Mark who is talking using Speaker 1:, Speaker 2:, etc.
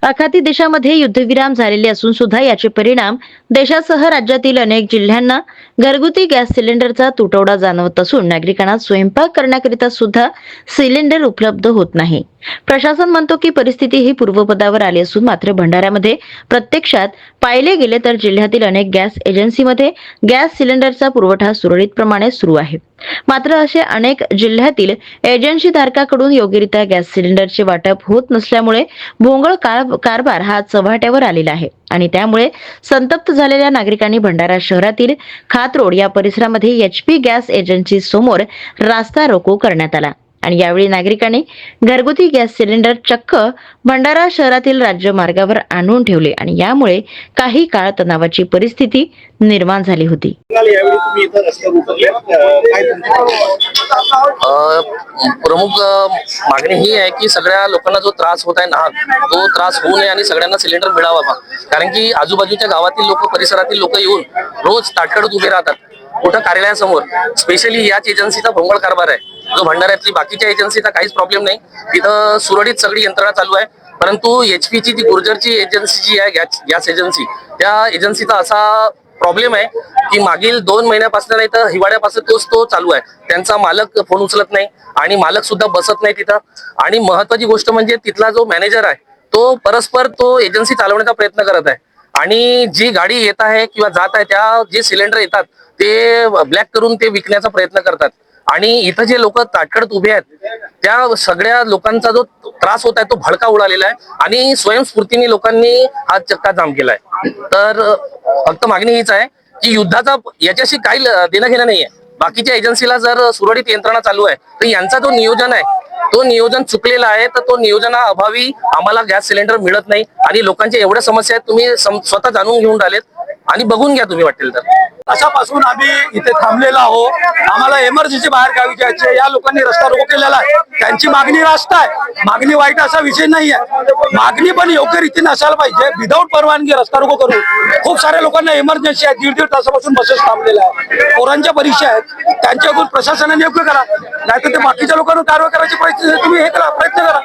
Speaker 1: आखाती देशामध्ये युद्धविराम झालेले असून सुद्धा याचे परिणाम देशासह राज्यातील अनेक जिल्ह्यांना घरगुती गॅस सिलेंडरचा तुटवडा जाणवत असून नागरिकांना स्वयंपाक करण्याकरिता सुद्धा सिलेंडर उपलब्ध होत नाही. प्रशासन म्हणतो की परिस्थिती ही पूर्वपदावर आली असून मात्र भंडाऱ्यामध्ये प्रत्यक्षात पाहिले गेले तर जिल्ह्यातील अनेक गॅस एजन्सीमध्ये गॅस सिलेंडरचा पुरवठा सुरळीतप्रमाणे सुरू आहे. मात्र असे अनेक जिल्ह्यातील एजन्सी धारकाकडून योग्यरित्या गॅस सिलेंडरचे वाटप होत नसल्यामुळे भोंगळ कारभार हा चव्हाट्यावर आलेला आहे आणि त्यामुळे संतप्त झालेल्या नागरिकांनी भंडारा शहरातील खातरोड या परिसरामध्ये एचपी गॅस एजन्सी समोर रास्ता रोको करण्यात आला आणि यावेळी नागरिकांनी घरगुती गॅस सिलेंडर चक्क भंडारा शहरातील राज्यमार्गावर आणून ठेवले आणि यामुळे काही काळ तणावाची परिस्थिती निर्माण झाली होती.
Speaker 2: प्रमुख मागणी ही आहे की सगळ्या लोकांना जो त्रास होत आहे नाहक तो त्रास होऊ नये आणि सगळ्यांना सिलेंडर मिळावा. कारण की आजूबाजूच्या गावातील लोक परिसरातील लोक येऊन रोज ताटकळत उभे राहतात कुठं कार्यालयासमोर. स्पेशली याच एजन्सीचा भोंगळ कारभार आहे जो भंडाऱ्यातली बाकीच्या एजन्सीचा काहीच प्रॉब्लेम नाही, तिथं सुरळीत सगळी यंत्रणा चालू आहे. परंतु एचपीची जी गुर्जरची एजन्सी जी आहे गॅस एजन्सी, त्या एजन्सीचा असा प्रॉब्लेम आहे की मागील 2 महिन्यापासून नाही तर हिवाळ्यापासून तो चालू आहे. त्यांचा मालक फोन उचलत नाही आणि मालक सुद्धा बसत नाही तिथं. आणि महत्वाची गोष्ट म्हणजे तिथला जो मॅनेजर आहे तो परस्पर तो एजन्सी चालवण्याचा प्रयत्न करत आहे आणि जी गाडी येत आहे किंवा जात आहे त्या जे सिलेंडर येतात ते ब्लॅक करून ते विकण्याचा प्रयत्न करतात. आणि इथं जे लोक ताटकळत उभे आहेत त्या सगळ्या लोकांचा जो त्रास होत आहे तो भडका उडालेला आहे आणि स्वयंस्फूर्तीने लोकांनी हा चक्का जाम केलाय. तर फक्त मागणी हीच आहे की युद्धाचा याच्याशी काही देणं घेणं नाहीये. बाकीच्या एजन्सीला जर सुरळीत यंत्रणा चालू आहे तर यांचा जो नियोजन आहे तो नियोजन चुकलेला आहे. तर तो नियोजना अभावी आम्हाला गॅस सिलेंडर मिळत नाही आणि लोकांच्या एवढ्या समस्या आहेत तुम्ही स्वतः जाणून घेऊन राहिलेत आणि बघून घ्या तुम्ही वाटेल तर.
Speaker 3: अशापासून आम्ही इथे थांबलेलो आहोत. आम्हाला इमर्जन्सी बाहेर गावी जायचे. या लोकांनी रस्ता रोको केलेला आहे. त्यांची मागणी रास्त आहे, मागणी वाईट असा विषय नाही आहे. मागणी पण योग्य रीतीने असायला पाहिजे. विदाऊट परवानगी रस्ता रोको करून खूप साऱ्या लोकांना इमर्जन्सी आहे. 1.5 तासापासून बसेस थांबलेल्या आहे. पोरांच्या परीक्षा आहेत, त्यांच्याकडून प्रशासनाने योग्य करा, नाहीतर ते बाकीच्या लोकांना कारवाई करायची तुम्ही हे करा, प्रयत्न करा.